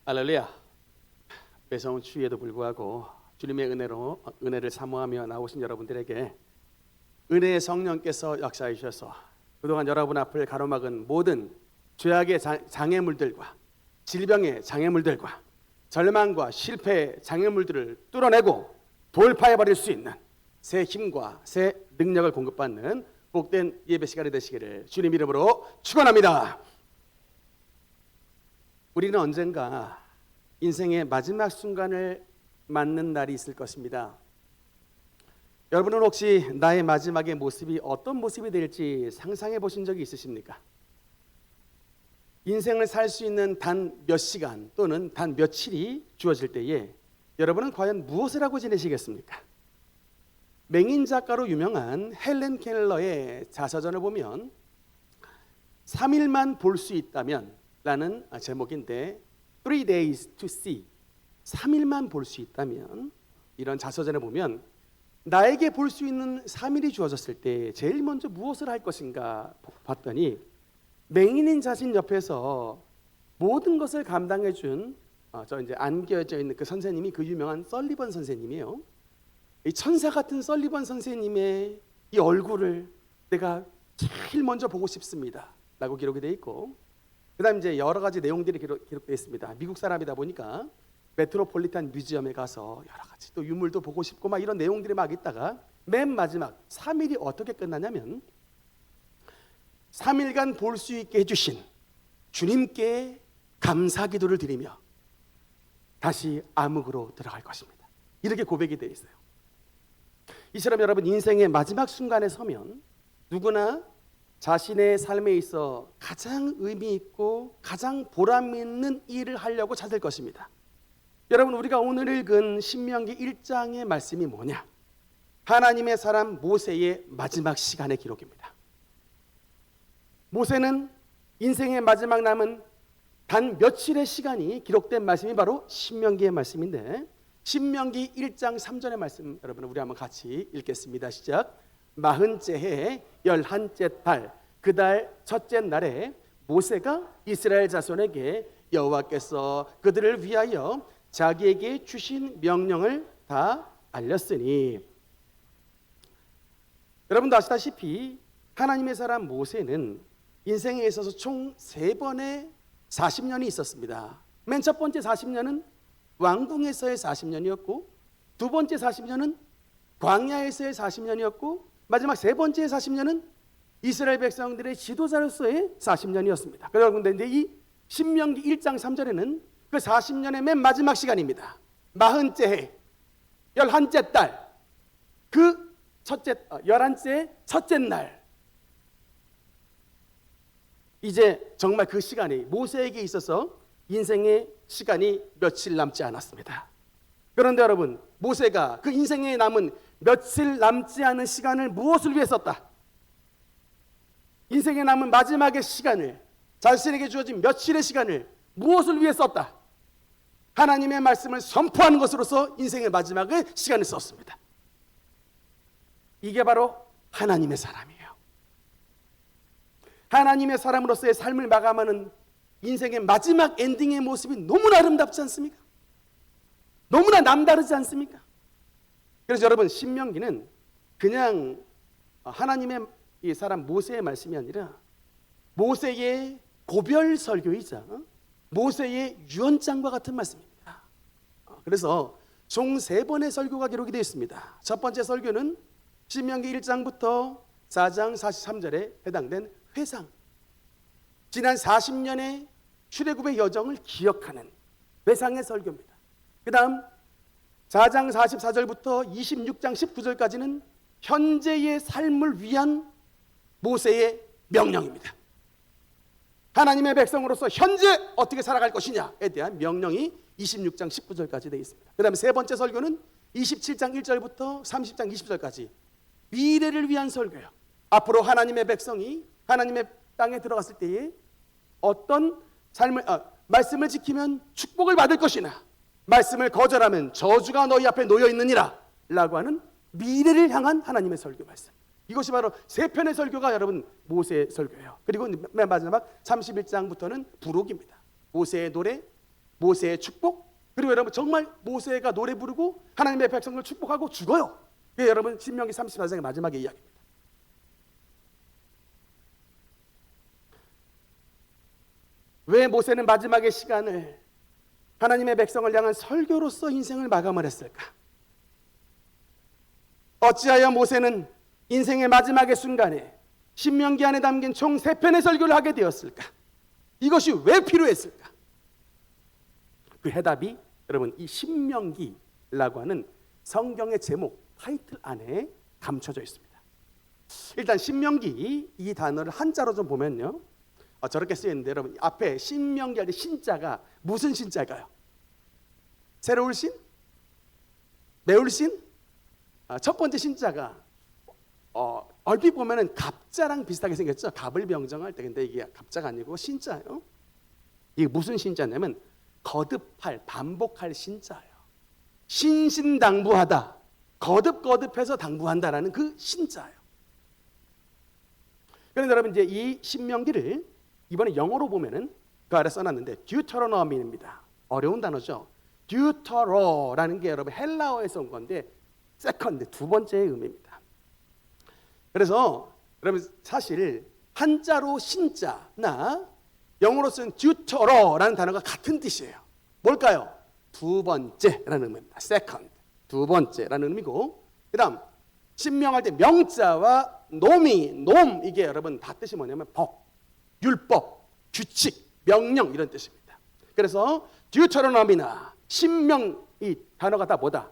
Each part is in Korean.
할렐루야. 매서운 추위에도 불구하고 주님의 은혜를 사모하며 나오신 여러분들에게 은혜의 성령께서 역사해 주셔서 그동안 여러분 앞을 가로막은 모든 죄악의 장애물들과 질병의 장애물들과 절망과 실패의 장애물들을 뚫어내고 돌파해버릴 수 있는 새 힘과 새 능력을 공급받는 복된 예배 시간이 되시기를 주님 이름으로 축원합니다. 우리는 언젠가 인생의 마지막 순간을 맞는 날이 있을 것입니다. 여러분은 혹시 나의 마지막의 모습이 어떤 모습이 될지 상상해 보신 적이 있으십니까? 인생을 살 수 있는 단 몇 시간 또는 단 며칠이 주어질 때에 여러분은 과연 무엇을 하고 지내시겠습니까? 맹인 작가로 유명한 헬렌 켈러의 자서전을 보면 3일만 볼 수 있다면 라는 제목인데 3 days to see 3일만 볼 수 있다면 이런 자서전을 보면 나에게 볼 수 있는 3일이 주어졌을 때 제일 먼저 무엇을 할 것인가 봤더니 맹인인 자신 옆에서 모든 것을 감당해 준 저 이제 안겨져 있는 그 선생님이 그 유명한 설리번 선생님이에요. 이 천사 같은 설리번 선생님의 이 얼굴을 내가 제일 먼저 보고 싶습니다 라고 기록이 되어 있고, 그 다음 이제 여러 가지 내용들이 기록되어 있습니다. 미국 사람이다 보니까 메트로폴리탄 뮤지엄에 가서 여러 가지 또 유물도 보고 싶고 막 이런 내용들이 막 있다가 맨 마지막 3일이 어떻게 끝나냐면 3일간 볼 수 있게 해주신 주님께 감사 기도를 드리며 다시 암흑으로 들어갈 것입니다. 이렇게 고백이 되어 있어요. 이처럼 여러분 인생의 마지막 순간에 서면 누구나 자신의 삶에 있어 가장 의미 있고 가장 보람 있는 일을 하려고 찾을 것입니다. 여러분, 우리가 오늘 읽은 신명기 1장의 말씀이 뭐냐? 하나님의 사람 모세의 마지막 시간의 기록입니다. 모세는 인생의 마지막 남은 단 며칠의 시간이 기록된 말씀이 바로 신명기의 말씀인데, 신명기 1장 3절의 말씀 여러분 우리 한번 같이 읽겠습니다. 시작. 40째 해에 11째 달 그 달 첫째 날에 모세가 이스라엘 자손에게 여호와께서 그들을 위하여 자기에게 주신 명령을 다 알렸으니. 여러분도 아시다시피 하나님의 사람 모세는 인생에 있어서 총 3번의 40년이 있었습니다. 맨 첫 번째 40년은 왕궁에서의 40년이었고, 두 번째 40년은 광야에서의 40년이었고, 마지막 세 번째 40년은 이스라엘 백성들의 지도자로서의 40년이었습니다. 그런데 이제 이 신명기 1장 3절에는 그 40년의 맨 마지막 시간입니다. 40째 해, 11째 달, 그 11째 첫째 날, 이제 정말 그 시간이 모세에게 있어서 인생의 시간이 며칠 남지 않았습니다. 그런데 여러분, 모세가 그 인생에 남은 며칠 남지 않은 시간을 무엇을 위해 썼다? 인생에 남은 마지막의 시간을, 자신에게 주어진 며칠의 시간을 무엇을 위해 썼다? 하나님의 말씀을 선포하는 것으로서 인생의 마지막의 시간을 썼습니다. 이게 바로 하나님의 사람이에요. 하나님의 사람으로서의 삶을 마감하는 인생의 마지막 엔딩의 모습이 너무나 아름답지 않습니까? 너무나 남다르지 않습니까? 그래서 여러분, 신명기는 그냥 하나님의 이 사람 모세의 말씀이 아니라 모세의 고별 설교이자 모세의 유언장과 같은 말씀입니다. 그래서 총 3번의 설교가 기록이 되어 있습니다. 첫 번째 설교는 신명기 1장부터 4장 43절에 해당된 회상, 지난 40년의 출애굽의 여정을 기억하는 회상의 설교입니다. 그 다음 4장 44절부터 26장 19절까지는 현재의 삶을 위한 모세의 명령입니다. 하나님의 백성으로서 현재 어떻게 살아갈 것이냐에 대한 명령이 26장 19절까지 되어 있습니다. 그 다음에 세 번째 설교는 27장 1절부터 30장 20절까지 미래를 위한 설교예요. 앞으로 하나님의 백성이 하나님의 땅에 들어갔을 때에 어떤 삶을 말씀을 지키면 축복을 받을 것이나 말씀을 거절하면 저주가 너희 앞에 놓여 있느니라 라고 하는 미래를 향한 하나님의 설교 말씀. 이것이 바로 3편의 설교가 여러분 모세의 설교예요. 그리고 맨 마지막 31장부터는 부록입니다. 모세의 노래, 모세의 축복, 그리고 여러분 정말 모세가 노래 부르고 하나님의 백성을 축복하고 죽어요. 이게 여러분 신명기 34장의 마지막의 이야기입니다. 왜 모세는 마지막의 시간을 하나님의 백성을 향한 설교로서 인생을 마감을 했을까? 어찌하여 모세는 인생의 마지막의 순간에 신명기 안에 담긴 총 3편의 설교를 하게 되었을까? 이것이 왜 필요했을까? 그 해답이 여러분 이 신명기라고 하는 성경의 제목, 타이틀 안에 감춰져 있습니다. 일단 신명기 이 단어를 한자로 좀 보면요, 저렇게 쓰여 있는데 여러분 앞에 신명기 할 때 신자가 무슨 신자일까요? 새로울 신? 매울 신? 첫 번째 신자가 얼핏 보면은 갑자랑 비슷하게 생겼죠. 갑을 병정할 때. 근데 이게 갑자가 아니고 신자예요. 이게 무슨 신자냐면 거듭할, 반복할 신자예요. 신신당부하다, 거듭거듭해서 당부한다라는 그 신자예요. 그런데 여러분 이제 이 신명기를 이번에 영어로 보면은 그 아래 써놨는데 듀터로노미입니다. 어려운 단어죠. 듀터로라는 게 여러분 헬라어에서 온 건데 세컨드, 두 번째의 의미입니다. 그래서 여러분 사실 한자로 신자나 영어로 쓴 듀터로라는 단어가 같은 뜻이에요. 뭘까요? 두 번째라는 의미입니다. 세컨드, 두 번째라는 의미고, 그 다음 신명할 때 명자와 놈, 이게 여러분 다 뜻이 뭐냐면 법, 율법, 규칙, 명령 이런 뜻입니다. 그래서 듀터로노미나 신명 이 단어가 다 뭐다?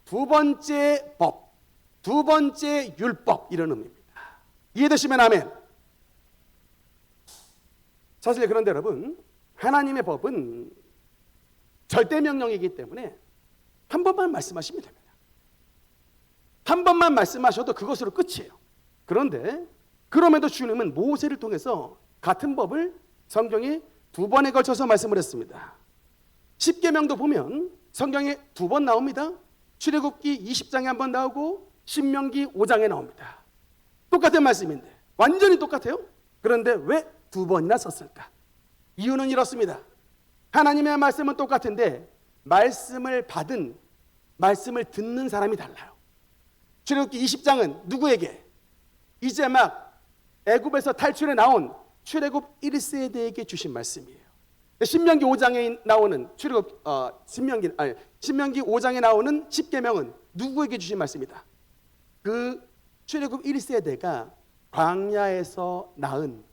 두 번째 법, 두 번째 율법 이런 의미입니다. 이해되시면 아멘. 사실 그런데 여러분 하나님의 법은 절대 명령이기 때문에 한 번만 말씀하시면 됩니다. 한 번만 말씀하셔도 그것으로 끝이에요. 그런데 그럼에도 주님은 모세를 통해서 같은 법을 성경에 2번에 걸쳐서 말씀을 했습니다. 십계명도 보면 성경에 2번 나옵니다. 출애굽기 20장에 한 번 나오고 신명기 5장에 나옵니다. 똑같은 말씀인데 완전히 똑같아요. 그런데 왜 2번이나 썼을까? 이유는 이렇습니다. 하나님의 말씀은 똑같은데 말씀을 받은, 말씀을 듣는 사람이 달라요. 출애굽기 20장은 누구에게? 이제 막 애굽에서 탈출해 나온 출애굽 1세대에게 주신 말씀이에요. 신명기 5장에 나오는 신명기 5장에 나오는 십계명은 누구에게 주신 말씀이다? 그 출애굽 1세대가 광야에서 낳은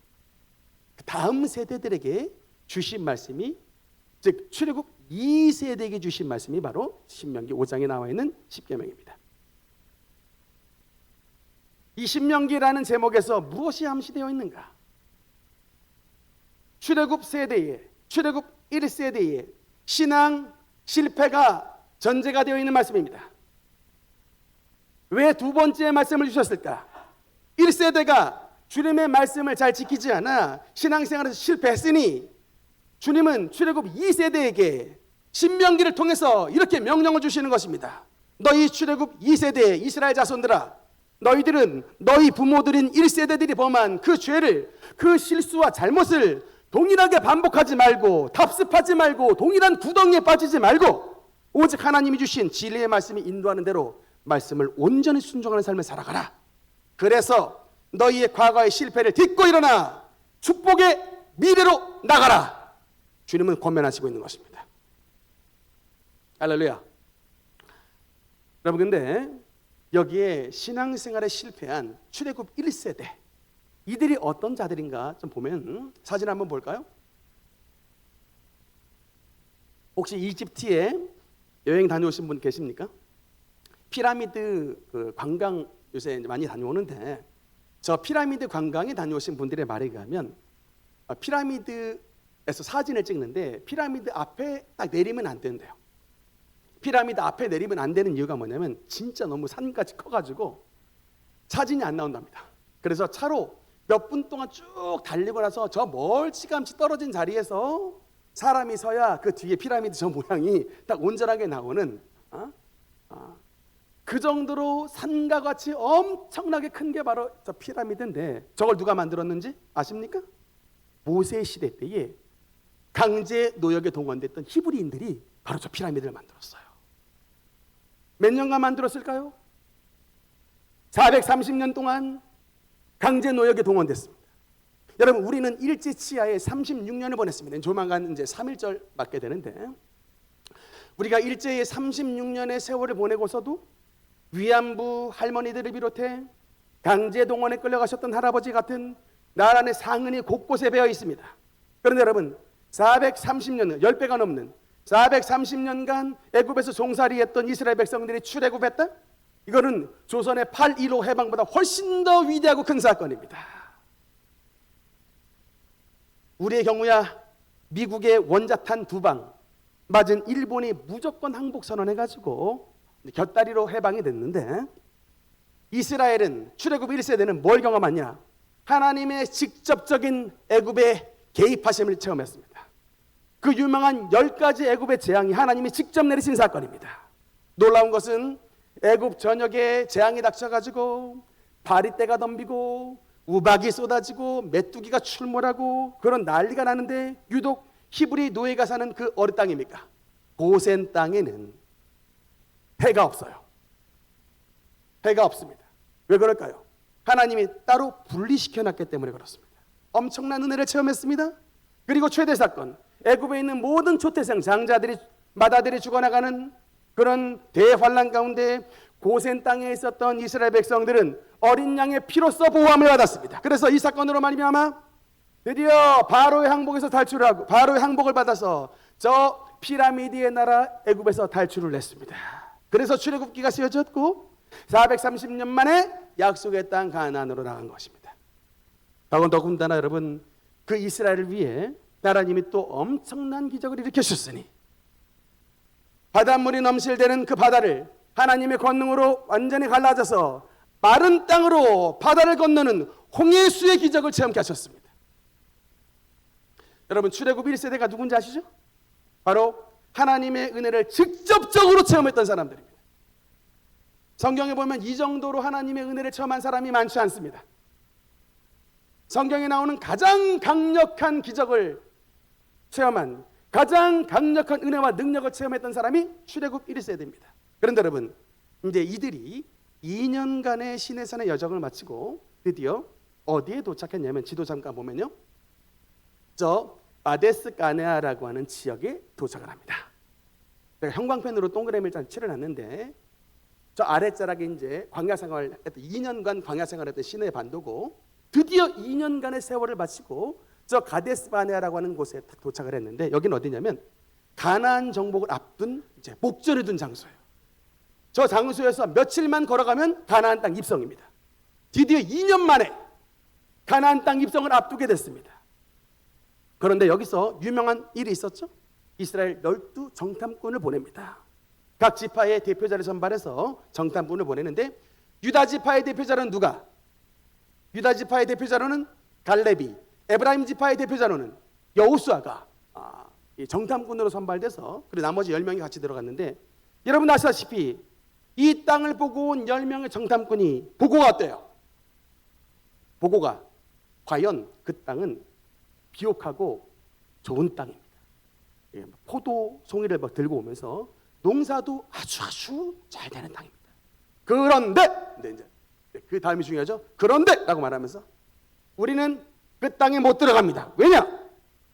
다음 세대들에게 주신 말씀이, 즉 출애굽 2세대에게 주신 말씀이 바로 신명기 5장에 나와 있는 십계명입니다. 이 신명기라는 제목에서 무엇이 암시되어 있는가? 출애굽 세대에, 출애굽 1세대에 신앙 실패가 전제가 되어 있는 말씀입니다. 왜 두 번째 말씀을 주셨을까? 1세대가 주님의 말씀을 잘 지키지 않아 신앙생활에서 실패했으니 주님은 출애굽 2세대에게 신명기를 통해서 이렇게 명령을 주시는 것입니다. 너희 출애굽 2세대 이스라엘 자손들아, 너희들은 너희 부모들인 1세대들이 범한 그 죄를, 그 실수와 잘못을 동일하게 반복하지 말고 답습하지 말고 동일한 구덩이에 빠지지 말고 오직 하나님이 주신 진리의 말씀이 인도하는 대로 말씀을 온전히 순종하는 삶을 살아가라. 그래서 너희의 과거의 실패를 딛고 일어나 축복의 미래로 나가라. 주님은 권면하시고 있는 것입니다. 할렐루야. 여러분 근데 여기에 신앙생활에 실패한 출애굽 1세대, 이들이 어떤 자들인가 좀 보면 사진 한번 볼까요? 혹시 이집트에 여행 다녀오신 분 계십니까? 피라미드 관광 요새 많이 다녀오는데 저 피라미드 관광에 다녀오신 분들의 말에 의하면 피라미드에서 사진을 찍는데 피라미드 앞에 딱 내리면 안 된대요. 피라미드 앞에 내리면 안 되는 이유가 뭐냐면 진짜 너무 산까지 커가지고 사진이 안 나온답니다. 그래서 차로 몇 분 동안 쭉 달리고 나서 저 멀찌감치 떨어진 자리에서 사람이 서야 그 뒤에 피라미드 저 모양이 딱 온전하게 나오는 그 정도로 산과 같이 엄청나게 큰 게 바로 저 피라미드인데 저걸 누가 만들었는지 아십니까? 모세 시대 때에 강제 노역에 동원됐던 히브리인들이 바로 저 피라미드를 만들었어요. 몇 년간 만들었을까요? 430년 동안 강제 노역에 동원됐습니다. 여러분, 우리는 일제치하에 36년을 보냈습니다. 조만간 이제 3.1절 맞게 되는데, 우리가 일제의 36년의 세월을 보내고서도 위안부 할머니들을 비롯해 강제 동원에 끌려가셨던 할아버지 같은 나라의 상흔이 곳곳에 배어 있습니다. 그런데 여러분, 430년, 10배가 넘는 430년간 애굽에서 종살이했던 이스라엘 백성들이 출애굽했다? 이거는 조선의 8.15 해방보다 훨씬 더 위대하고 큰 사건입니다. 우리의 경우야 미국의 원자탄 2방 맞은 일본이 무조건 항복 선언해가지고 곁다리로 해방이 됐는데, 이스라엘은 출애굽 1세대는 뭘 경험하냐? 하나님의 직접적인 애굽의 개입하심을 체험했습니다. 그 유명한 10가지 애굽의 재앙이 하나님이 직접 내리신 사건입니다. 놀라운 것은 애굽 전역에 재앙이 닥쳐가지고 바리떼가 덤비고 우박이 쏟아지고 메뚜기가 출몰하고 그런 난리가 나는데, 유독 히브리 노예가 사는 그 어느 땅입니까? 고센 땅에는 해가 없어요. 해가 없습니다. 왜 그럴까요? 하나님이 따로 분리시켜놨기 때문에 그렇습니다. 엄청난 은혜를 체험했습니다. 그리고 최대 사건, 애굽에 있는 모든 초태생 장자들이 마다들이 죽어나가는 그런 대환란 가운데 고센 땅에 있었던 이스라엘 백성들은 어린 양의 피로써 보호함을 받았습니다. 그래서 이 사건으로 말미암아 드디어 바로의 항복에서 탈출하고 바로의 항복을 받아서 저 피라미드의 나라 애굽에서 탈출을 했습니다. 그래서 출애굽기가 쓰여졌고 430년 만에 약속의 땅 가나안으로 나간 것입니다. 더군다나 여러분, 그 이스라엘을 위해 하나님이 또 엄청난 기적을 일으키셨으니, 바닷물이 넘실대는 그 바다를 하나님의 권능으로 완전히 갈라져서 마른 땅으로 바다를 건너는 홍해수의 기적을 체험케 하셨습니다. 여러분, 출애굽 1세대가 누군지 아시죠? 바로 하나님의 은혜를 직접적으로 체험했던 사람들입니다. 성경에 보면 이 정도로 하나님의 은혜를 체험한 사람이 많지 않습니다. 성경에 나오는 가장 강력한 기적을 체험한, 가장 강력한 은혜와 능력을 체험했던 사람이 출애굽 1세대입니다. 그런데 여러분, 이제 이들이 2년간의 시내산의 여정을 마치고 드디어 어디에 도착했냐면, 지도 잠깐 보면요, 저 바데스 가네아라고 하는 지역에 도착을 합니다. 제가 형광펜으로 동그라미를 칠해놨는데, 저 아랫자락에 이제 광야 생활을 했던 2년간 광야 생활했던 시내 반도고, 드디어 2년간의 세월을 마치고 저 가데스 바네아라고 하는 곳에 도착을 했는데, 여기는 어디냐면 가나안 정복을 앞둔 이제 목전에 둔 장소예요. 저 장소에서 며칠만 걸어가면 가나안 땅 입성입니다. 드디어 2년 만에 가나안 땅 입성을 앞두게 됐습니다. 그런데 여기서 유명한 일이 있었죠. 이스라엘 12 정탐꾼을 보냅니다. 각 지파의 대표자를 선발해서 정탐꾼을 보내는데, 유다 지파의 대표자로는 누가? 유다 지파의 대표자로는 갈렙이, 에브라임 지파의 대표자로는 여호수아가 정탐꾼으로 선발돼서, 그리고 나머지 10명이 같이 들어갔는데, 여러분 아시다시피 이 땅을 보고 온 10명의 정탐꾼이 보고가 어때요? 보고가 과연 그 땅은 비옥하고 좋은 땅입니다. 포도 송이를 들고 오면서 농사도 아주 잘 되는 땅입니다. 그런데 이제 그 다음이 중요하죠. 그런데라고 말하면서 우리는 그 땅에 못 들어갑니다. 왜냐?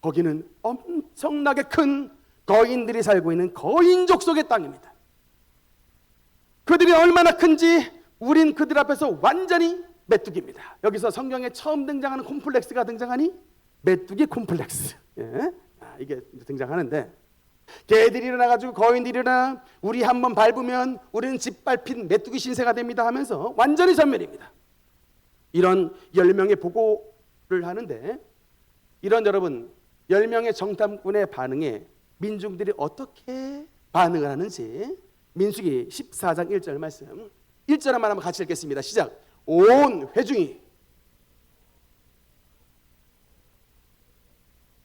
거기는 엄청나게 큰 거인들이 살고 있는 거인족 속의 땅입니다. 그들이 얼마나 큰지 우린 그들 앞에서 완전히 메뚜기입니다. 여기서 성경에 처음 등장하는 콤플렉스가 등장하니 메뚜기 콤플렉스. 이게 등장하는데, 개들이 일어나가지고 거인들이 일어나 우리 한번 밟으면 우리는 짓밟힌 메뚜기 신세가 됩니다 하면서 완전히 전멸입니다. 이런 10명의 보고를 하는데, 이런 여러분 10명의 정탐꾼의 반응에 민중들이 어떻게 반응을 하는지 민수기 14장 1절 말씀, 1절만 한번 같이 읽겠습니다. 시작. 온 회중이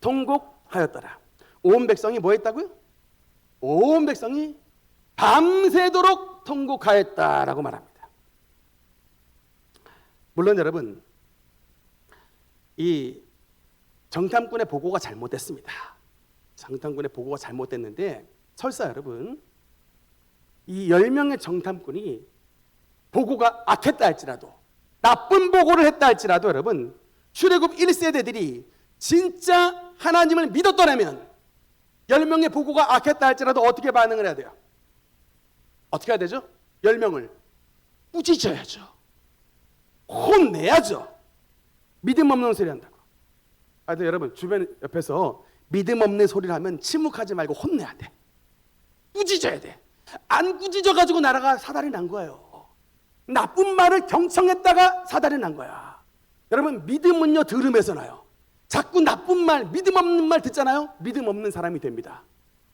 통곡하였더라. 온 백성이 뭐 했다고요? 온 백성이 밤새도록 통곡하였다라고 말합니다. 물론 여러분, 이 정탐꾼의 보고가 잘못됐습니다. 정탐꾼의 보고가 잘못됐는데 설사 여러분 이 10명의 정탐꾼이 보고가 악했다 할지라도 나쁜 보고를 했다 할지라도 여러분 출애굽 1세대들이 진짜 하나님을 믿었더라면 10명의 보고가 악했다 할지라도 어떻게 반응을 해야 돼요? 어떻게 해야 되죠? 10명을 꾸짖어야죠. 혼내야죠. 믿음 없는 소리 한다고. 하여튼 여러분 주변 옆에서 믿음 없는 소리를 하면 침묵하지 말고 혼내야 돼. 꾸짖어야 돼. 안 꾸짖어가지고 나라가 사달이 난 거예요. 나쁜 말을 경청했다가 사달이 난 거야. 여러분 믿음은요 들음에서 나요. 자꾸 나쁜 말, 믿음 없는 말 듣잖아요. 믿음 없는 사람이 됩니다.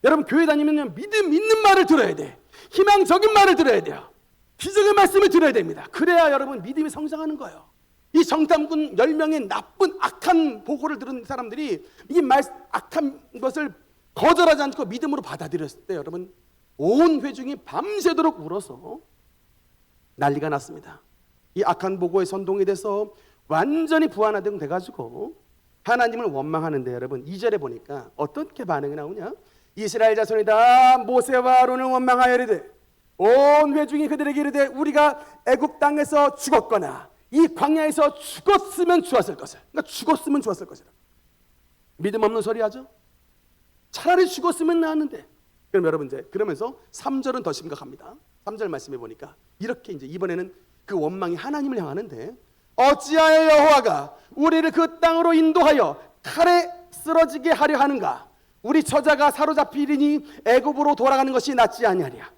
여러분 교회 다니면요 믿음 있는 말을 들어야 돼. 희망적인 말을 들어야 돼요. 기적의 말씀을 들어야 됩니다. 그래야 여러분 믿음이 성장하는 거예요. 이 정탐꾼 10명의 나쁜 악한 보고를 들은 사람들이 이 악한 것을 거절하지 않고 믿음으로 받아들였을 때 여러분 온 회중이 밤새도록 울어서 난리가 났습니다. 이 악한 보고에 선동이 돼서 완전히 부안화돼가지고 하나님을 원망하는데 여러분 2절에 보니까 어떻게 반응이 나오냐? 이스라엘 자손이 다 모세와 아론을 원망하여 이르되 온 회중이 그들에게 이르되 우리가 애굽 땅에서 죽었거나 이 광야에서 죽었으면 좋았을 것을. 그러니까 죽었으면 좋았을 것이라. 믿음 없는 소리 하죠? 차라리 죽었으면 나았는데. 그럼 여러분 이제 그러면서 3절은 더 심각합니다. 3절 말씀해 보니까 이렇게 이제 이번에는 그 원망이 하나님을 향하는데 어찌하여 여호와가 우리를 그 땅으로 인도하여 칼에 쓰러지게 하려 하는가? 우리 처자가 사로잡히리니 애굽으로 돌아가는 것이 낫지 아니하랴.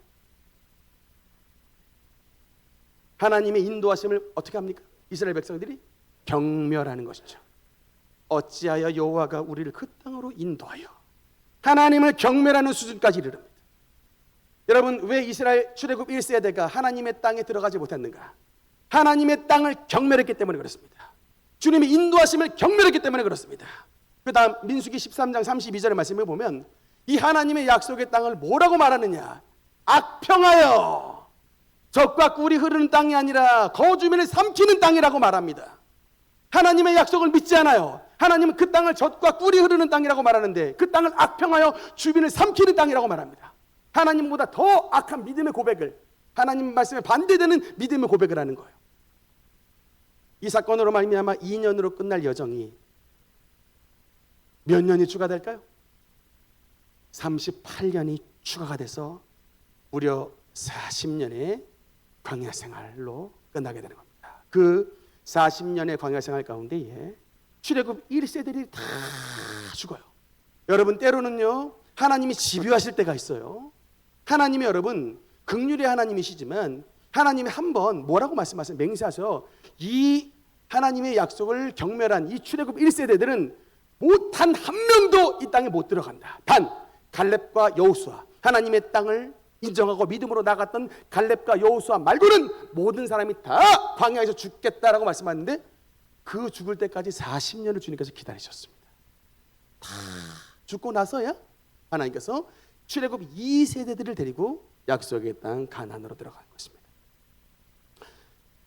하나님의 인도하심을 어떻게 합니까? 이스라엘 백성들이 경멸하는 것이죠. 어찌하여 여호와가 우리를 그 땅으로 인도하여 하나님을 경멸하는 수준까지 이르릅니다. 여러분 왜 이스라엘 출애굽 1세대가 하나님의 땅에 들어가지 못했는가? 하나님의 땅을 경멸했기 때문에 그렇습니다. 주님의 인도하심을 경멸했기 때문에 그렇습니다. 그 다음 민수기 13장 32절의 말씀을 보면 이 하나님의 약속의 땅을 뭐라고 말하느냐? 악평하여 적과 꿀이 흐르는 땅이 아니라 거주민을 삼키는 땅이라고 말합니다. 하나님의 약속을 믿지 않아요. 하나님은 그 땅을 젖과 꿀이 흐르는 땅이라고 말하는데 그 땅을 악평하여 주민을 삼키는 땅이라고 말합니다. 하나님보다 더 악한 믿음의 고백을, 하나님 말씀에 반대되는 믿음의 고백을 하는 거예요. 이 사건으로 말미암아 2년으로 끝날 여정이 몇 년이 추가될까요? 38년이 추가가 돼서 무려 40년의 광야 생활로 끝나게 되는 겁니다. 그 40년의 광야 생활 가운데에 출애굽 1세들이 다 죽어요. 여러분 때로는요 하나님이 집요하실 때가 있어요. 하나님이 여러분 긍휼의 하나님이시지만 하나님이 한번 뭐라고 말씀하세요? 맹세하셔. 이 하나님의 약속을 경멸한 이 출애굽 1세대들은 단 한 명도 이 땅에 못 들어간다. 단 갈렙과 여호수아 하나님의 땅을 인정하고 믿음으로 나갔던 갈렙과 여호수아 말고는 모든 사람이 다 광야에서 죽겠다라고 말씀하는데 그 죽을 때까지 40년을 주님께서 기다리셨습니다. 다 죽고 나서야 하나님께서 출애굽 2세대들을 데리고 약속의 땅 가나안으로 들어간 것입니다.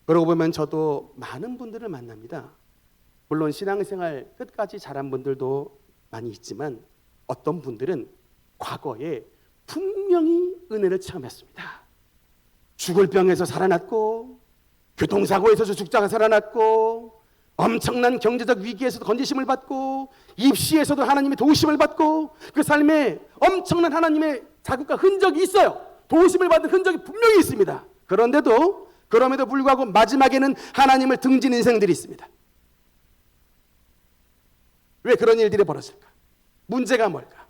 그러고 보면 저도 많은 분들을 만납니다. 물론 신앙생활 끝까지 잘한 분들도 많이 있지만 어떤 분들은 과거에 분명히 은혜를 체험했습니다. 죽을 병에서 살아났고 교통사고에서 죽다가 살아났고 엄청난 경제적 위기에서도 건지심을 받고 입시에서도 하나님의 도우심을 받고 그 삶에 엄청난 하나님의 자극과 흔적이 있어요. 도우심을 받은 흔적이 분명히 있습니다. 그럼에도 불구하고 마지막에는 하나님을 등진 인생들이 있습니다. 왜 그런 일들이 벌어질까? 문제가 뭘까?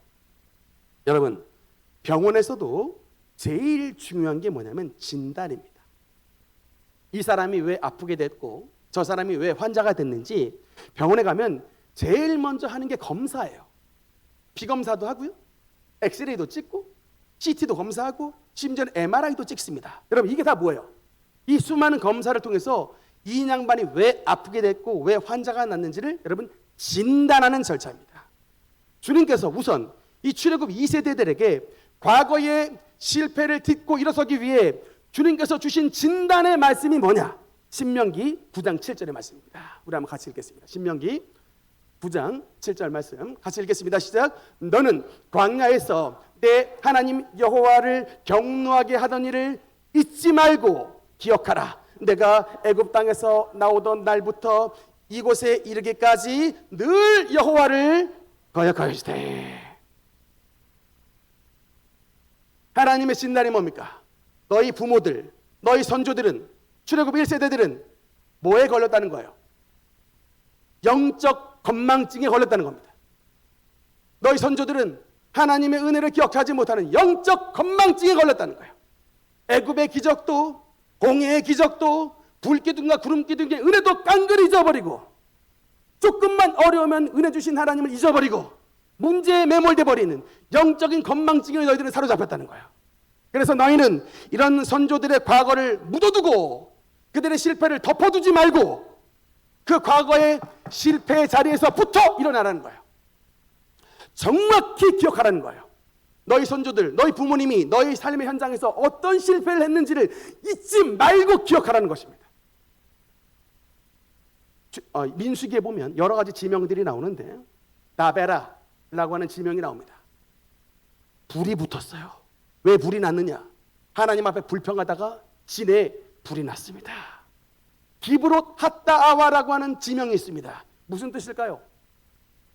여러분 병원에서도 제일 중요한 게 뭐냐면 진단입니다. 이 사람이 왜 아프게 됐고 저 사람이 왜 환자가 됐는지 병원에 가면 제일 먼저 하는 게 검사예요. 피검사도 하고요. 엑스레이도 찍고 CT도 검사하고 심지어는 MRI도 찍습니다. 여러분 이게 다 뭐예요? 이 수많은 검사를 통해서 이 양반이 왜 아프게 됐고 왜 환자가 났는지를 여러분 진단하는 절차입니다. 주님께서 우선 이 출애굽 2세대들에게 과거의 실패를 딛고 일어서기 위해 주님께서 주신 진단의 말씀이 뭐냐? 신명기 9장 7절의 말씀입니다. 우리 한번 같이 읽겠습니다. 신명기 9장 7절 말씀 같이 읽겠습니다. 시작. 너는 광야에서 내 하나님 여호와를 경노하게 하던 일을 잊지 말고 기억하라. 내가 애굽 땅에서 나오던 날부터 이곳에 이르기까지 늘 여호와를 거역하시되. 하나님의 진날이 뭡니까? 너희 부모들, 너희 선조들은, 출애굽 1세대들은 뭐에 걸렸다는 거예요? 영적 건망증에 걸렸다는 겁니다. 너희 선조들은 하나님의 은혜를 기억하지 못하는 영적 건망증에 걸렸다는 거예요. 애굽의 기적도, 공회의 기적도, 불기둥과 구름기둥의 은혜도 깡그리 잊어버리고, 조금만 어려우면 은혜 주신 하나님을 잊어버리고 문제에 매몰돼 버리는 영적인 건망증에 너희들은 사로잡혔다는 거예요. 그래서 너희는 이런 선조들의 과거를 묻어두고 그들의 실패를 덮어두지 말고 그 과거의 실패의 자리에서부터 일어나라는 거예요. 정확히 기억하라는 거예요. 너희 선조들, 너희 부모님이 너희 삶의 현장에서 어떤 실패를 했는지를 잊지 말고 기억하라는 것입니다. 민수기에 보면 여러 가지 지명들이 나오는데 나베라라고 하는 지명이 나옵니다. 불이 붙었어요. 왜 불이 났느냐? 하나님 앞에 불평하다가 진에 불이 났습니다. 기브롯 핫다아와라고 하는 지명이 있습니다. 무슨 뜻일까요?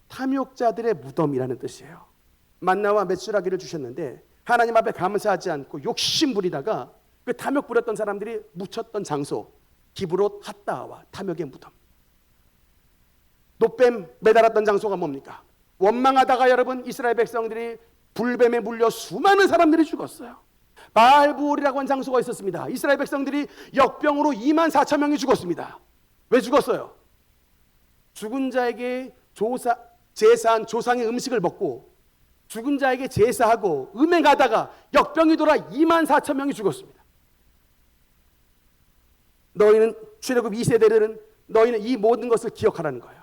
탐욕자들의 무덤이라는 뜻이에요. 만나와 메추라기를 주셨는데 하나님 앞에 감사하지 않고 욕심 부리다가 그 탐욕 부렸던 사람들이 묻혔던 장소, 기브롯 핫다아와, 탐욕의 무덤. 노뱀 매달았던 장소가 뭡니까? 원망하다가 여러분 이스라엘 백성들이 불뱀에 물려 수많은 사람들이 죽었어요. 바알부올이라고 하는 장소가 있었습니다. 이스라엘 백성들이 역병으로 2만 4천 명이 죽었습니다. 왜 죽었어요? 죽은 자에게 제사한 조상의 음식을 먹고 죽은 자에게 제사하고 음행하다가 역병이 돌아 2만 4천 명이 죽었습니다. 너희는 출애굽 2세대들은 너희는 이 모든 것을 기억하라는 거예요.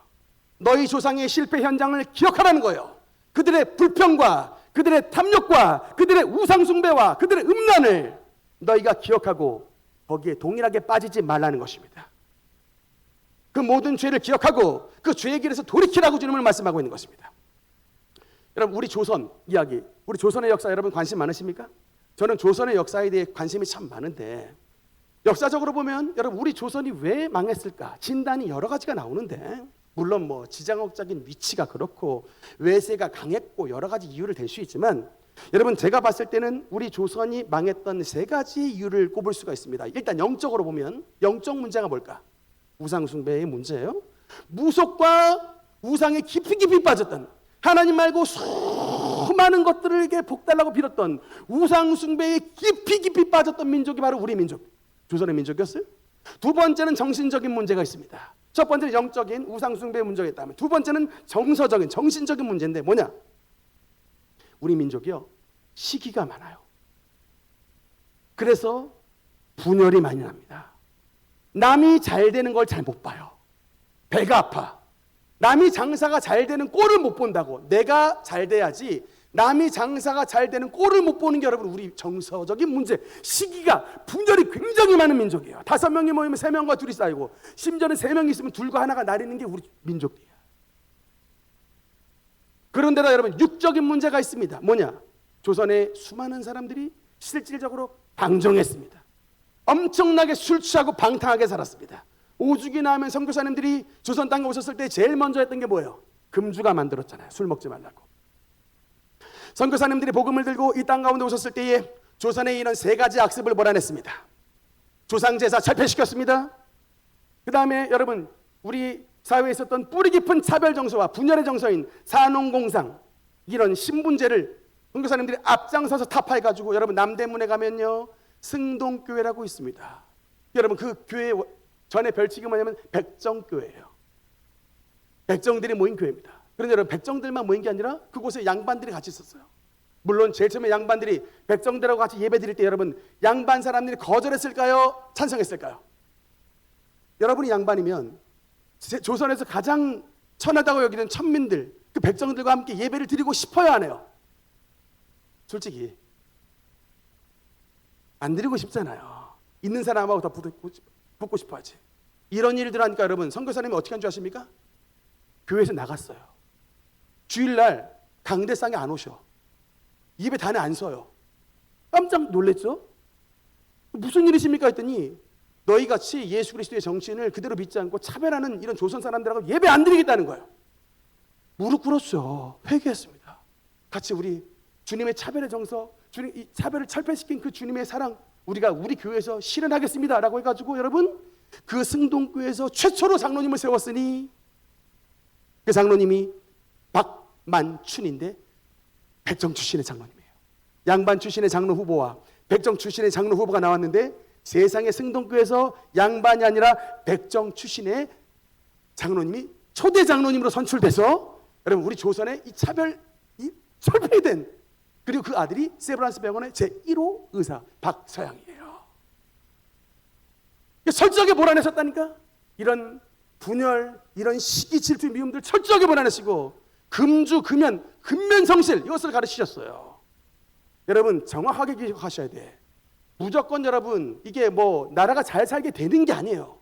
너희 조상의 실패 현장을 기억하라는 거예요. 그들의 불평과 그들의 탐욕과 그들의 우상숭배와 그들의 음란을 너희가 기억하고 거기에 동일하게 빠지지 말라는 것입니다. 그 모든 죄를 기억하고 그 죄의 길에서 돌이키라고 주님을 말씀하고 있는 것입니다. 여러분, 우리 조선 이야기, 우리 조선의 역사 여러분 관심 많으십니까? 저는 조선의 역사에 대해 관심이 참 많은데 역사적으로 보면 여러분 우리 조선이 왜 망했을까? 진단이 여러 가지가 나오는데 물론 뭐 지정학적인 위치가 그렇고 외세가 강했고 여러 가지 이유를 댈 수 있지만 여러분 제가 봤을 때는 우리 조선이 망했던 세 가지 이유를 꼽을 수가 있습니다. 일단 영적으로 보면 영적 문제가 뭘까? 우상숭배의 문제예요. 무속과 우상에 깊이 빠졌던 하나님 말고 수많은 것들에게 복달라고 빌었던 우상숭배에 깊이 빠졌던 민족이 바로 우리 민족, 조선의 민족이었어요. 두 번째는 정신적인 문제가 있습니다. 첫 번째는 영적인 우상숭배의 문제가 있다면 두 번째는 정서적인 정신적인 문제인데 뭐냐? 우리 민족이요 시기가 많아요. 그래서 분열이 많이 납니다. 남이 잘 되는 걸 잘 못 봐요. 배가 아파. 남이 장사가 잘 되는 꼴을 못 본다고. 내가 잘 돼야지 남이 장사가 잘 되는 꼴을 못 보는 게 여러분 우리 정서적인 문제, 시기가 분열이 굉장히 많은 민족이에요. 5명이 모이면 3명과 2이 쌓이고 심지어는 3명이 있으면 2과 1가 나뉘는 게 우리 민족이에요. 그런데다 여러분 육적인 문제가 있습니다. 뭐냐? 조선의 수많은 사람들이 실질적으로 방종했습니다. 엄청나게 술 취하고 방탕하게 살았습니다. 오죽이 나면 선교사님들이 조선 땅에 오셨을 때 제일 먼저 했던 게 뭐예요? 금주가 만들었잖아요. 술 먹지 말라고. 선교사님들이 복음을 들고 이 땅 가운데 오셨을 때에 조선에 이런 세 가지 악습을 몰아냈습니다. 조상제사 철폐시켰습니다. 그 다음에 여러분 우리 사회에 있었던 뿌리 깊은 차별 정서와 분열의 정서인 산농공상 이런 신분제를 선교사님들이 앞장서서 타파해가지고 여러분 남대문에 가면요 승동교회라고 있습니다. 여러분 그 교회 전에 별칭이 뭐냐면 백정교회예요. 백정들이 모인 교회입니다. 그런데 여러분 백정들만 모인 게 아니라 그곳에 양반들이 같이 있었어요. 물론 제일 처음에 양반들이 백정들하고 같이 예배 드릴 때 여러분 양반 사람들이 거절했을까요? 찬성했을까요? 여러분이 양반이면 조선에서 가장 천하다고 여기는 천민들 그 백정들과 함께 예배를 드리고 싶어요 안 해요? 솔직히 안 드리고 싶잖아요. 있는 사람하고 더 붙고 싶어 하지. 이런 일들 하니까 여러분 선교사님이 어떻게 한 줄 아십니까? 교회에서 나갔어요. 주일날 강대상에 안 오셔. 입에 단에 안 써요. 깜짝 놀랬죠? 무슨 일이십니까 했더니 너희같이 예수 그리스도의 정신을 그대로 믿지 않고 차별하는 이런 조선 사람들하고 예배 안 드리겠다는 거예요. 무릎 꿇었죠. 회개했습니다. 같이 우리 주님의 차별의 정서, 주님 이 차별을 철폐시킨 그 주님의 사랑 우리가 우리 교회에서 실현하겠습니다라고 해가지고 여러분 그 승동교회에서 최초로 장로님을 세웠으니 그 장로님이 박만춘인데 백정 출신의 장로님이에요. 양반 출신의 장로 후보와 백정 출신의 장로 후보가 나왔는데 세상의 승동교회에서 양반이 아니라 백정 출신의 장로님이 초대 장로님으로 선출돼서 여러분 우리 조선의 이 차별이 철폐된 그리고 그 아들이 세브란스 병원의 제1호 의사 박서양이에요. 철저하게 몰아내셨다니까. 이런 분열, 이런 시기 질투 미움들 철저하게 몰아내시고 금주, 금연, 근면성실 이것을 가르치셨어요. 여러분 정확하게 기억하셔야 돼. 무조건 여러분 이게 뭐 나라가 잘 살게 되는 게 아니에요.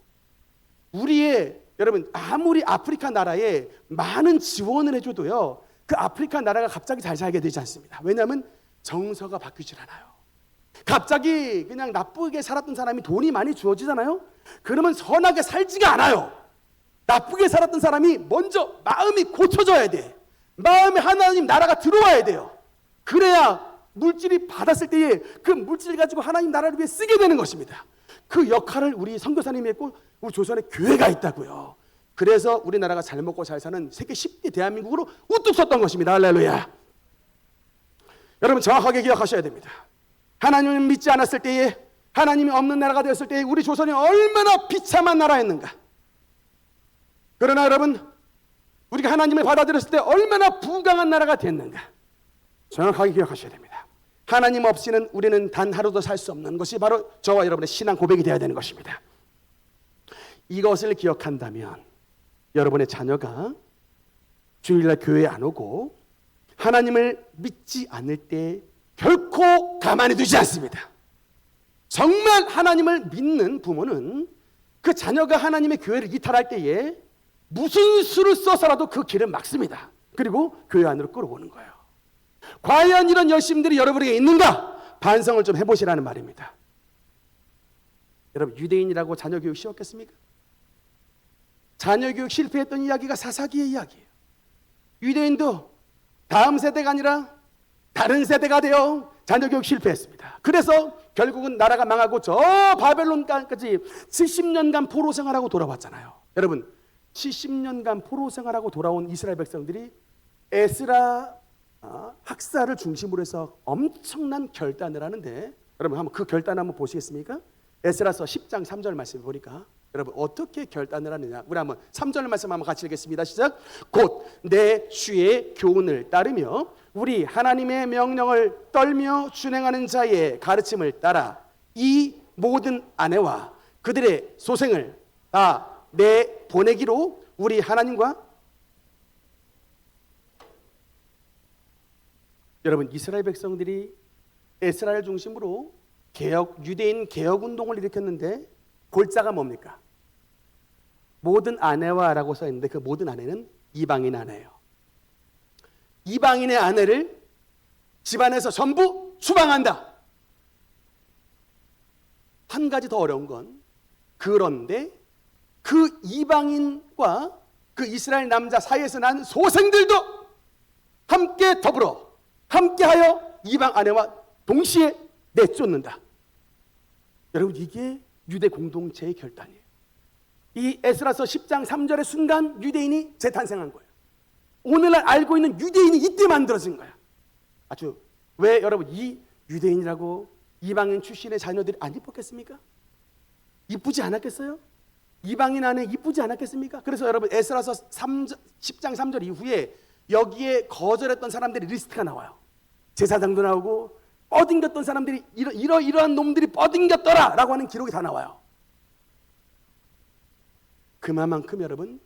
우리의 여러분 아무리 아프리카 나라에 많은 지원을 해줘도요 그 아프리카 나라가 갑자기 잘 살게 되지 않습니다. 왜냐하면 정서가 바뀌질 않아요. 갑자기 그냥 나쁘게 살았던 사람이 돈이 많이 주어지잖아요. 그러면 선하게 살지가 않아요. 나쁘게 살았던 사람이 먼저 마음이 고쳐져야 돼. 마음에 하나님 나라가 들어와야 돼요. 그래야 물질이 받았을 때에 그 물질 가지고 하나님 나라를 위해 쓰게 되는 것입니다. 그 역할을 우리 선교사님이 했고 우리 조선에 교회가 있다고요. 그래서 우리나라가 잘 먹고 잘 사는 세계 10대 대한민국으로 우뚝 섰던 것입니다. 할렐루야. 여러분 정확하게 기억하셔야 됩니다. 하나님을 믿지 않았을 때에 하나님이 없는 나라가 되었을 때에 우리 조선이 얼마나 비참한 나라였는가. 그러나 여러분 우리가 하나님을 받아들였을 때 얼마나 부강한 나라가 됐는가. 정확하게 기억하셔야 됩니다. 하나님 없이는 우리는 단 하루도 살 수 없는 것이 바로 저와 여러분의 신앙 고백이 되어야 되는 것입니다. 이것을 기억한다면 여러분의 자녀가 주일날 교회에 안 오고 하나님을 믿지 않을 때 결코 가만히 두지 않습니다. 정말 하나님을 믿는 부모는 그 자녀가 하나님의 교회를 이탈할 때에 무슨 수를 써서라도 그 길을 막습니다. 그리고 교회 안으로 끌어오는 거예요. 과연 이런 열심들이 여러분에게 있는가? 반성을 좀 해보시라는 말입니다. 여러분 유대인이라고 자녀 교육 쉬웠겠습니까? 자녀 교육 실패했던 이야기가 사사기의 이야기예요. 유대인도 다음 세대가 아니라 다른 세대가 되어 자녀 교육 실패했습니다. 그래서 결국은 나라가 망하고 저 바벨론까지 70년간 포로 생활하고 돌아왔잖아요. 여러분 70년간 포로 생활하고 돌아온 이스라엘 백성들이 에스라 학사를 중심으로 해서 엄청난 결단을 하는데 여러분 한번 그 결단 한번 보시겠습니까? 에스라서 10장 3절 말씀 보니까 여러분 어떻게 결단을 하느냐. 우리 한번 3절 말씀 한번 같이 읽겠습니다. 시작. 곧 내 주의 교훈을 따르며 우리 하나님의 명령을 떨며 준행하는 자의 가르침을 따라 이 모든 아내와 그들의 소생을 다 내 보내기로 우리 하나님과 여러분 이스라엘 백성들이 에스라엘 중심으로 유대인 개혁 운동을 일으켰는데 골자가 뭡니까? 모든 아내와라고 써 있는데 그 모든 아내는 이방인 아내예요. 이방인의 아내를 집안에서 전부 추방한다. 한 가지 더 어려운 건 그런데 그 이방인과 그 이스라엘 남자 사이에서 난 소생들도 함께 더불어 함께하여 이방 아내와 동시에 내쫓는다. 여러분 이게 유대 공동체의 결단이에요. 이 에스라서 10장 3절의 순간 유대인이 재탄생한 거예요. 오늘날 알고 있는 유대인이 이때 만들어진 거야. 아주 왜 여러분 이 유대인이라고 이방인 출신의 자녀들이 안 이뻤겠습니까? 이쁘지 않았겠어요? 이방인 안에 이쁘지 않았겠습니까? 그래서 여러분 에스라서 10장 3절 이후에 여기에 거절했던 사람들의 리스트가 나와요. 제사장도 나오고 뻗ing겼던 사람들이 이러한 놈들이 뻗ing겼더라 라고 하는 기록이 다 나와요. 그만큼 여러분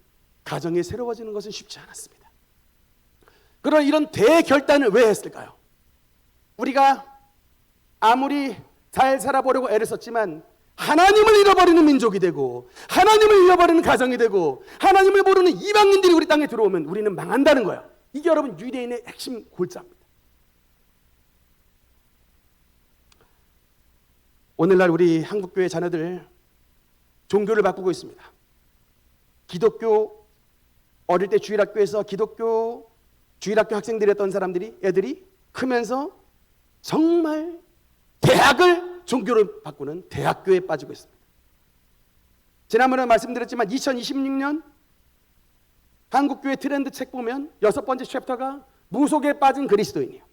가정이 새로워지는 것은 쉽지 않았습니다. 그러나 이런 대결단을 왜 했을까요? 우리가 아무리 잘 살아보려고 애를 썼지만 하나님을 잃어버리는 민족이 되고 하나님을 잃어버리는 가정이 되고 하나님을 모르는 이방인들이 우리 땅에 들어오면 우리는 망한다는 거예요. 이게 여러분 유대인의 핵심 골자입니다. 오늘날 우리 한국교회 자녀들 종교를 바꾸고 있습니다. 기독교 어릴 때 주일학교에서 기독교 주일학교 학생들이었던 애들이 크면서 정말 대학을 종교로 바꾸는 대학교에 빠지고 있습니다. 지난번에 말씀드렸지만 2026년 한국교회 트렌드 책 보면 6번째 챕터가 무속에 빠진 그리스도인이에요.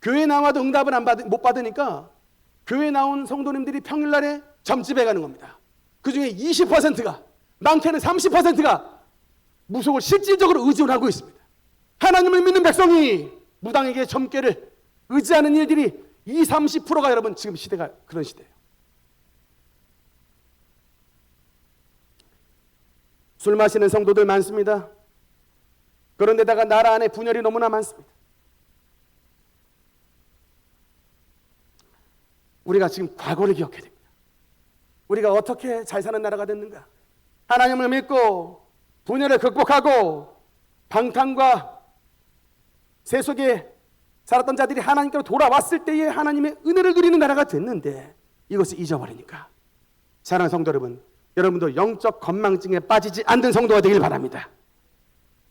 교회 나와도 응답을 못 받으니까 교회 나온 성도님들이 평일날에 점집에 가는 겁니다. 그 중에 20%가 많게는 30%가 무속을 실질적으로 의존하고 있습니다. 하나님을 믿는 백성이 무당에게 점괘를 의지하는 일들이 30%가 여러분 지금 시대가 그런 시대예요. 술 마시는 성도들 많습니다. 그런데다가 나라 안에 분열이 너무나 많습니다. 우리가 지금 과거를 기억해야 됩니다. 우리가 어떻게 잘 사는 나라가 됐는가? 하나님을 믿고 분열을 극복하고 방탕과 세속에 살았던 자들이 하나님께로 돌아왔을 때에 하나님의 은혜를 누리는 나라가 됐는데 이것을 잊어버리니까 사랑하는 성도 여러분, 여러분도 영적 건망증에 빠지지 않는 성도가 되길 바랍니다.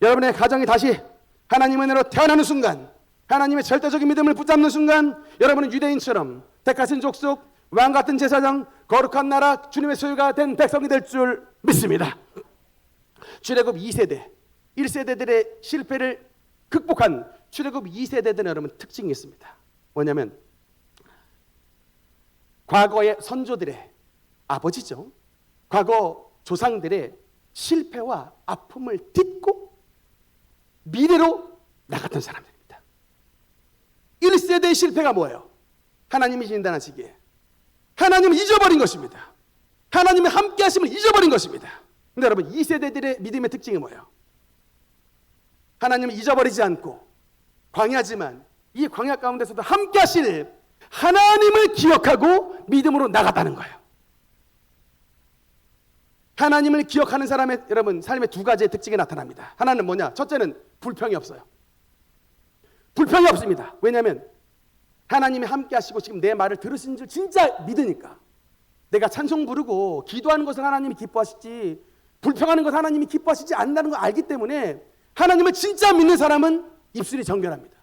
여러분의 가정이 다시 하나님의 은혜로 태어나는 순간, 하나님의 절대적인 믿음을 붙잡는 순간 여러분은 유대인처럼 택하신 족속, 왕같은 제사장, 거룩한 나라, 주님의 소유가 된 백성이 될 줄 믿습니다. 출애굽 2세대, 1세대들의 실패를 극복한 출애굽 2세대들은 여러분 특징이 있습니다. 뭐냐면 과거의 선조들의 아버지죠. 과거 조상들의 실패와 아픔을 딛고 미래로 나갔던 사람들입니다. 1세대의 실패가 뭐예요? 하나님이 진단하시기에 하나님을 잊어버린 것입니다. 하나님의 함께 하심을 잊어버린 것입니다. 근데 여러분 2세대들의 믿음의 특징이 뭐예요? 하나님을 잊어버리지 않고 광야지만 이 광야 가운데서도 함께 하실 하나님을 기억하고 믿음으로 나갔다는 거예요. 하나님을 기억하는 사람의 여러분 삶의 두 가지의 특징이 나타납니다. 하나는 뭐냐? 첫째는 불평이 없어요. 불평이 없습니다. 왜냐하면 하나님이 함께 하시고 지금 내 말을 들으신 줄 진짜 믿으니까. 내가 찬송 부르고 기도하는 것을 하나님이 기뻐하시지 불평하는 것을 하나님이 기뻐하시지 않는다는 걸 알기 때문에 하나님을 진짜 믿는 사람은 입술이 정결합니다.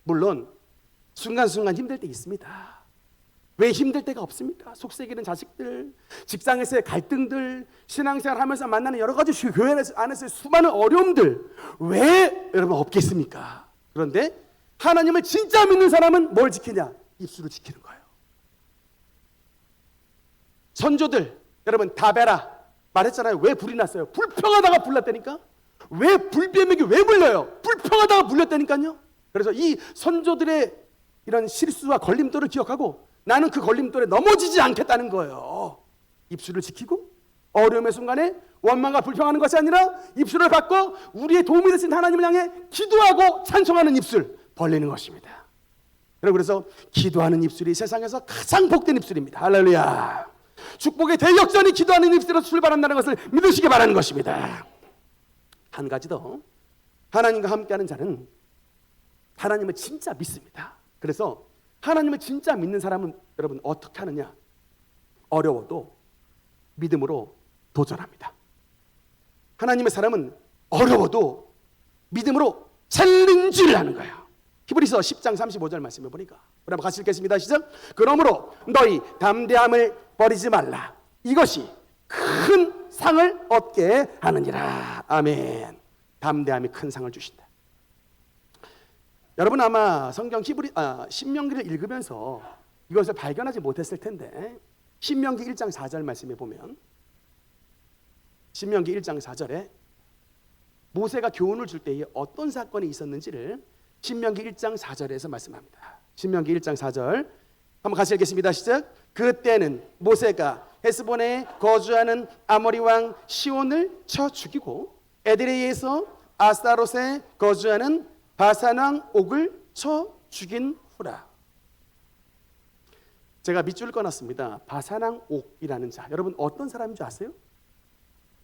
물론 순간순간 힘들 때 있습니다. 왜 힘들 때가 없습니까? 속썩이는 자식들, 직장에서의 갈등들, 신앙생활 하면서 만나는 여러 가지 교회 안에서의 수많은 어려움들 왜 여러분 없겠습니까? 그런데 하나님을 진짜 믿는 사람은 뭘 지키냐? 입술을 지키는 거예요. 선조들 여러분 다베라 말했잖아요. 왜 불이 났어요? 불평하다가 불났다니까? 왜 불뱀에게 왜 불려요? 불평하다가 불렸다니까요. 그래서 이 선조들의 이런 실수와 걸림돌을 기억하고 나는 그 걸림돌에 넘어지지 않겠다는 거예요. 입술을 지키고 어려움의 순간에 원망과 불평하는 것이 아니라 입술을 바꿔 우리의 도움이 되신 하나님을 향해 기도하고 찬송하는 입술 벌리는 것입니다. 여러분 그래서 기도하는 입술이 세상에서 가장 복된 입술입니다. 할렐루야. 축복의 대역전이 기도하는 입술에서 출발한다는 것을 믿으시기 바라는 것입니다. 한 가지 더, 하나님과 함께하는 자는 하나님을 진짜 믿습니다. 그래서 하나님을 진짜 믿는 사람은 여러분 어떻게 하느냐? 어려워도 믿음으로 도전합니다. 하나님의 사람은 어려워도 믿음으로 챌린지를 하는 거예요. 히브리서 10장 35절 말씀해 보니까 우리 한번 같이 읽겠습니다. 시작. 그러므로 너희 담대함을 버리지 말라. 이것이 큰 상을 얻게 하느니라. 아멘. 담대함이 큰 상을 주신다. 여러분 아마 성경 신명기를 읽으면서 이것을 발견하지 못했을 텐데 신명기 1장 4절 말씀해 보면 신명기 1장 4절에 모세가 교훈을 줄 때에 어떤 사건이 있었는지를 신명기 1장 4절에서 말씀합니다. 신명기 1장 4절 한번 같이 읽겠습니다. 시작. 그때는 모세가 헤스본에 거주하는 아모리 왕 시온을 쳐 죽이고 에드레이에서 아스타롯에 거주하는 바산 왕 옥을 쳐 죽인 후라. 제가 밑줄 꺼놨습니다. 바사낭옥이라는 자. 여러분 어떤 사람인 줄 아세요?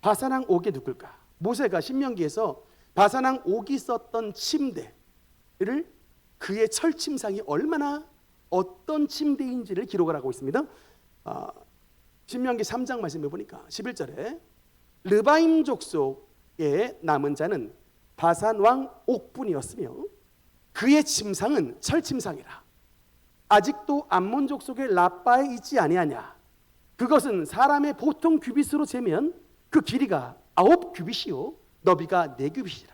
바사낭옥이 누굴까? 모세가 신명기에서 바사낭옥이 썼던 침대를 그의 철침상이 얼마나 어떤 침대인지를 기록을 하고 있습니다. 신명기 3장 말씀해 보니까 11절에 르바임 족속의 남은 자는 바산 왕 옥뿐이었으며 그의 침상은 철침상이라. 아직도 암몬 족속의 라빠에 있지 아니하냐. 그것은 사람의 보통 규빗으로 재면 그 길이가 9규빗이요 너비가 4규빗이라.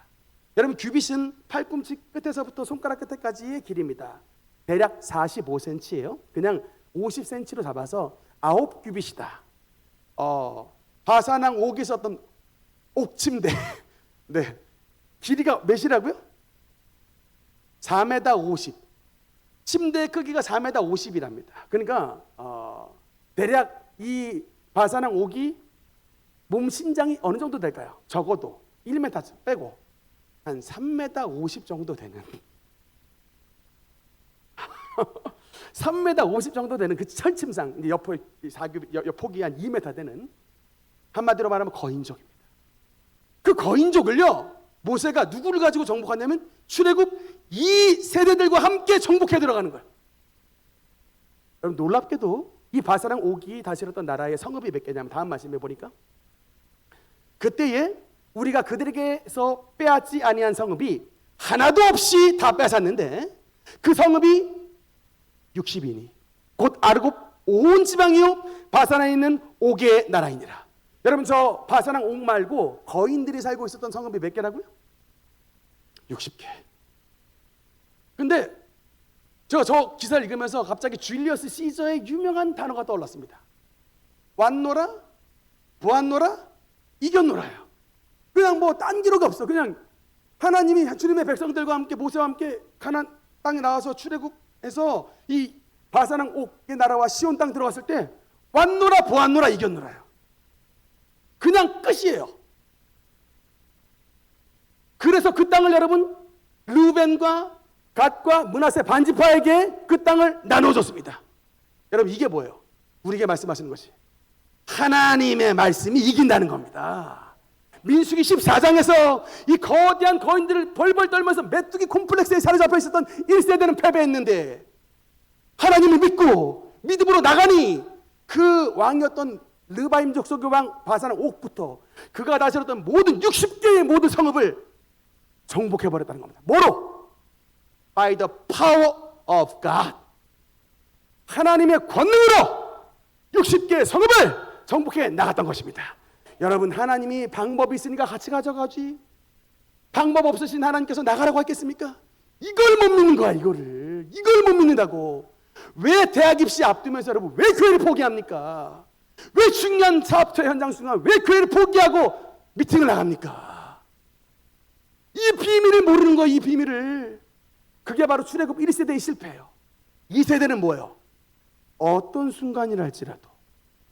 여러분 규빗은 팔꿈치 끝에서부터 손가락 끝에까지의 길이입니다. 대략 45cm예요. 그냥 50cm로 잡아서 9규빗이다. 바사낭 옥이 썼던 옥침대 네. 길이가 몇이라고요? 4m 50. 침대의 크기가 4m 50이랍니다. 그러니까 대략 이 바사낭 옥이 몸 신장이 어느 정도 될까요? 적어도 1m 빼고 한 3m 50 정도 되는 3m 50 정도 되는 그 철침상, 옆폭이 한 2m 되는, 한마디로 말하면 거인족입니다. 그 거인족을요 모세가 누구를 가지고 정복하냐면 출애굽 이 세대들과 함께 정복해 들어가는 거예요. 여러분 놀랍게도 이 바사랑 옥이 다스렸던 나라의 성읍이 몇 개냐면 다음 말씀해 보니까 그때에 우리가 그들에게서 빼앗지 아니한 성읍이 하나도 없이 다 뺏었는데 그 성읍이 60이니 곧 아르곱 온 지방이요 바산에 있는 옥의 나라이니라. 여러분 저 바사랑 옥 말고 거인들이 살고 있었던 성읍이 몇 개라고요? 60개. 근데 제가 저 기사를 읽으면서 갑자기 줄리어스 시저의 유명한 단어가 떠올랐습니다. 왔노라, 보았노라, 이겼노라요. 그냥 뭐 딴 기록이 없어. 그냥 하나님이 주님의 백성들과 함께 모세와 함께 가나안 땅에 나와서 출애굽해서 이 바사랑 옥의 나라와 시온 땅 들어갔을 때 왔노라, 보았노라, 이겼노라요. 그냥 끝이에요. 그래서 그 땅을 여러분 르벤과 갓과 므낫세 반지파에게 그 땅을 나눠줬습니다. 여러분 이게 뭐예요? 우리에게 말씀하시는 것이 하나님의 말씀이 이긴다는 겁니다. 민수기 14장에서 이 거대한 거인들을 벌벌 떨면서 메뚜기 콤플렉스에 사로잡혀 있었던 1세대는 패배했는데 하나님을 믿고 믿음으로 나가니 그 왕이었던 르바임 족속의 왕 바사는 옥부터 그가 다스렸던 모든 60개의 모든 성읍을 정복해버렸다는 겁니다. 뭐로? By the power of God. 하나님의 권능으로 60개의 성읍을 정복해 나갔던 것입니다. 여러분 하나님이 방법이 있으니까 같이 가져가지 방법 없으신 하나님께서 나가라고 했겠습니까? 이걸 못 믿는 거야. 이걸 못 믿는다고. 왜 대학 입시 앞두면서 여러분 왜 교회를 포기합니까? 왜 중요한 사업처 현장 순간 왜 교회를 포기하고 미팅을 나갑니까? 이 비밀을 모르는 거예요. 이 비밀을. 그게 바로 출애굽 1세대의 실패예요. 2세대는 뭐예요? 어떤 순간이라 할지라도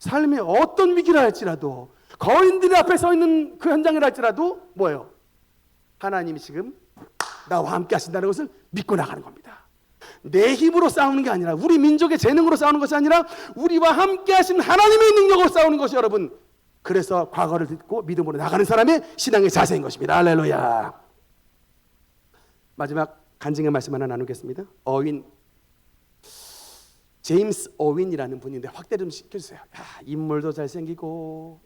삶의 어떤 위기라 할지라도 거인들이 앞에 서 있는 그 현장이라 할지라도 뭐예요? 하나님이 지금 나와 함께 하신다는 것을 믿고 나가는 겁니다. 내 힘으로 싸우는 게 아니라 우리 민족의 재능으로 싸우는 것이 아니라 우리와 함께 하신 하나님의 능력으로 싸우는 것이 여러분 그래서 과거를 듣고 믿음으로 나가는 사람의 신앙의 자세인 것입니다. 할렐루야. 마지막 간증의 말씀 하나 나누겠습니다. 제임스 어윈이라는 분인데 확대 좀 시켜주세요. 인물도 잘생기고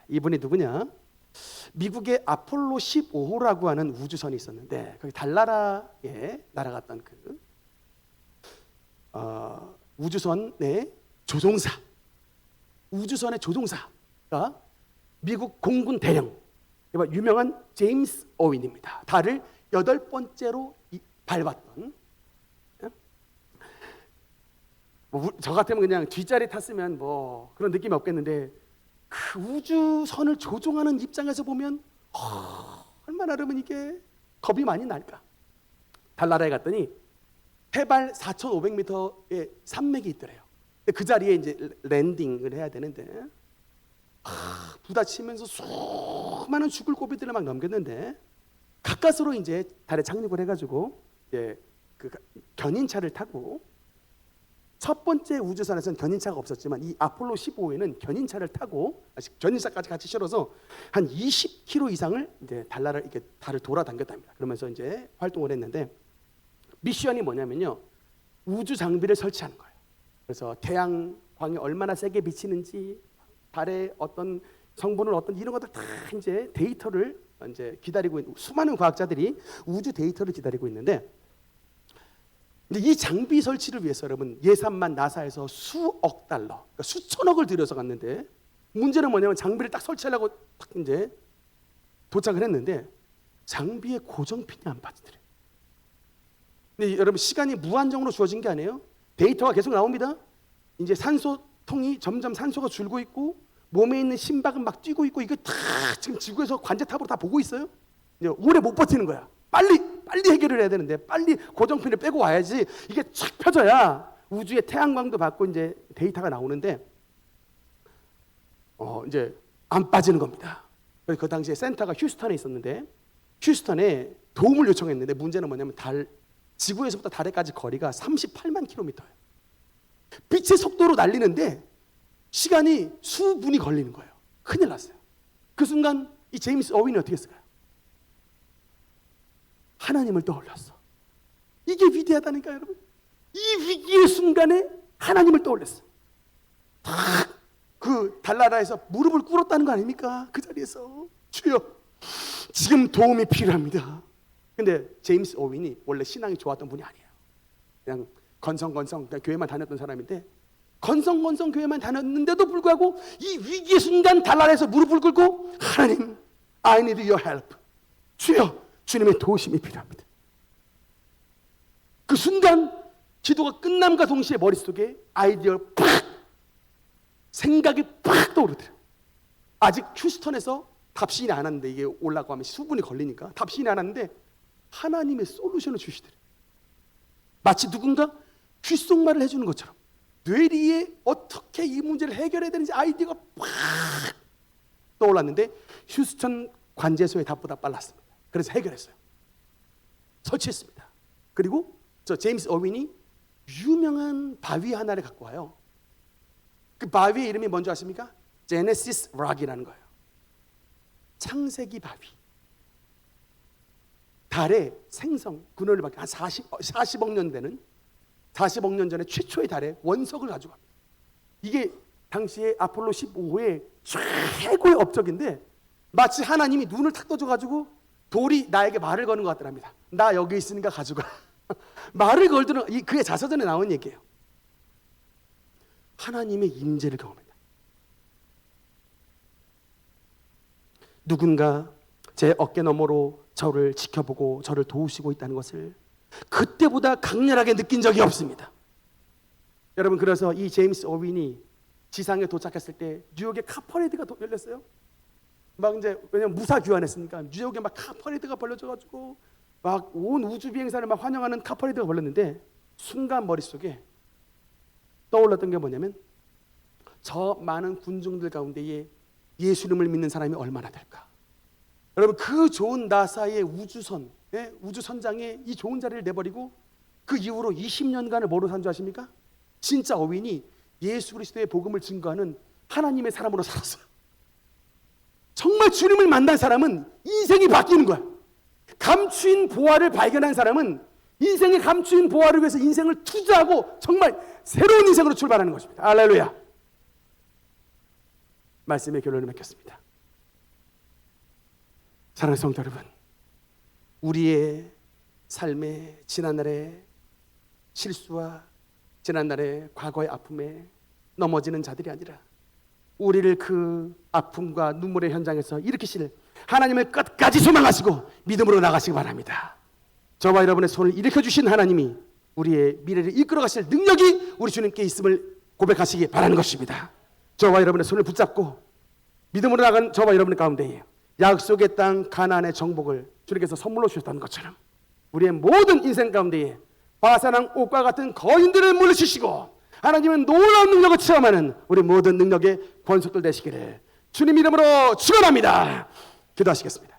이분이 누구냐? 미국의 아폴로 15호라고 하는 우주선이 있었는데 거기 달나라에 날아갔던 그 우주선의 조종사, 우주선의 조종사가 미국 공군 대령 유명한 제임스 어윈입니다. 달을 8번째로 밟았던. 저 같으면 그냥 뒷자리 탔으면 뭐 그런 느낌이 없겠는데 그 우주선을 조종하는 입장에서 보면 얼마나 그러면 이게 겁이 많이 날까. 달나라에 갔더니 해발 4,500m의 산맥이 있더래요. 그 자리에 이제 랜딩을 해야 되는데 부딪히면서 수많은 죽을 고비들을 막 넘겼는데 가까스로 이제 달에 착륙을 해가지고 이제 그 견인차를 타고 첫 번째 우주선에서는 견인차가 없었지만 이 아폴로 15호에는 견인차를 타고 견인차까지 같이 실어서 한 20km 이상을 이제 달을 돌아다녔답니다. 그러면서 이제 활동을 했는데 미션이 뭐냐면요, 우주 장비를 설치하는 거예요. 그래서 태양광이 얼마나 세게 비치는지, 달의 어떤 성분은 어떤 이런 것들 다 이제 데이터를 이제 기다리고 있는 수많은 과학자들이 우주 데이터를 기다리고 있는데, 근데 이 장비 설치를 위해서 여러분 예산만 나사에서 수억 달러, 그러니까 수천억을 들여서 갔는데 문제는 뭐냐면 장비를 딱 설치하려고 딱 이제 도착을 했는데 장비의 고정핀이 안 빠지더래요. 근데 여러분 시간이 무한정으로 주어진 게 아니에요. 데이터가 계속 나옵니다. 이제 산소통이 점점 산소가 줄고 있고 몸에 있는 심박은 막 뛰고 있고 이게 다 지금 지구에서 관제탑으로 다 보고 있어요. 이제 오래 못 버티는 거야. 빨리 해결을 해야 되는데 빨리 고정핀을 빼고 와야지 이게 쫙 펴져야 우주의 태양광도 받고 이제 데이터가 나오는데 이제 안 빠지는 겁니다. 그래서 그 당시에 센터가 휴스턴에 있었는데 휴스턴에 도움을 요청했는데 문제는 뭐냐면 지구에서부터 달에까지 거리가 38만 킬로미터예요. 빛의 속도로 날리는데 시간이 수분이 걸리는 거예요. 큰일 났어요. 그 순간 이 제임스 어윈이 어떻게 했을까요? 하나님을 떠올렸어. 이게 위대하다니까요, 여러분. 이 위기의 순간에 하나님을 떠올렸어. 그 달나라에서 무릎을 꿇었다는 거 아닙니까? 그 자리에서 주여, 지금 도움이 필요합니다. 근데 제임스 어윈이 원래 신앙이 좋았던 분이 아니에요. 그냥 건성건성 그냥 교회만 다녔던 사람인데 건성건성 교회만 다녔는데도 불구하고 이 위기의 순간 달나라에서 무릎을 꿇고 하나님, I need your help. 주여, 주님의 도우심이 필요합니다. 그 순간 기도가 끝남과 동시에 머릿속에 아이디어가 팍, 생각이 팍 떠오르더래요. 아직 휴스턴에서 답신이 안 왔는데 이게 올라가고 하면 수분이 걸리니까 답신이 안 왔는데 하나님의 솔루션을 주시더래요. 마치 누군가 귓속말을 해주는 것처럼 뇌리에 어떻게 이 문제를 해결해야 되는지 아이디어가 팍 떠올랐는데 휴스턴 관제소의 답보다 빨랐습니다. 그래서 해결했어요. 설치했습니다. 그리고 저 제임스 어윈이 유명한 바위 하나를 갖고 와요. 그 바위의 이름이 뭔지 아십니까? 제네시스 락이라는 거예요. 창세기 바위. 달의 생성 근원을 받기 한 40억 년 되는 40억 년 전에 최초의 달의 원석을 가지고 갑니다. 이게 당시에 아폴로 15호의 최고의 업적인데 마치 하나님이 눈을 탁 떠줘가지고 돌이 나에게 말을 거는 것 같더랍니다. 나 여기 있으니까 가져가. 말을 걸더니 그의 자서전에 나온 얘기예요. 하나님의 임재를 경험합니다. 누군가 제 어깨 너머로 저를 지켜보고 저를 도우시고 있다는 것을 그때보다 강렬하게 느낀 적이 없습니다. 여러분, 그래서 이 제임스 어윈이 지상에 도착했을 때 뉴욕에 카퍼레이드가 열렸어요. 막 이제 왜냐면 무사 귀환했으니까 뉴욕에 막 카퍼레이드가 벌려져가지고 막 온 우주 비행사를 막 환영하는 카퍼레이드가 벌렸는데 순간 머릿속에 떠올랐던 게 뭐냐면 저 많은 군중들 가운데에 예수님을 믿는 사람이 얼마나 될까? 여러분, 그 좋은 나사의 우주선장에 이 좋은 자리를 내버리고 그 이후로 20년간을 뭐로 산 줄 아십니까? 진짜 어윈이 예수 그리스도의 복음을 증거하는 하나님의 사람으로 살았어요. 정말 주님을 만난 사람은 인생이 바뀌는 거야. 감추인 보화를 발견한 사람은 인생의 감추인 보화를 위해서 인생을 투자하고 정말 새로운 인생으로 출발하는 것입니다. 할렐루야. 말씀의 결론을 맺겠습니다. 사랑하는 성도 여러분, 우리의 삶의 지난날의 실수와 지난날의 과거의 아픔에 넘어지는 자들이 아니라 우리를 그 아픔과 눈물의 현장에서 일으키실 하나님을 끝까지 소망하시고 믿음으로 나가시기 바랍니다. 저와 여러분의 손을 일으켜주신 하나님이 우리의 미래를 이끌어가실 능력이 우리 주님께 있음을 고백하시기 바라는 것입니다. 저와 여러분의 손을 붙잡고 믿음으로 나간 저와 여러분의 가운데에 약속의 땅 가나안의 정복을 주님께서 선물로 주셨다는 것처럼 우리의 모든 인생 가운데에 바사랑 옥과 같은 거인들을 물리치시고 하나님은 놀라운 능력을 체험하는 우리 모든 능력의 권속들 되시기를 주님 이름으로 축원합니다. 기도하시겠습니다.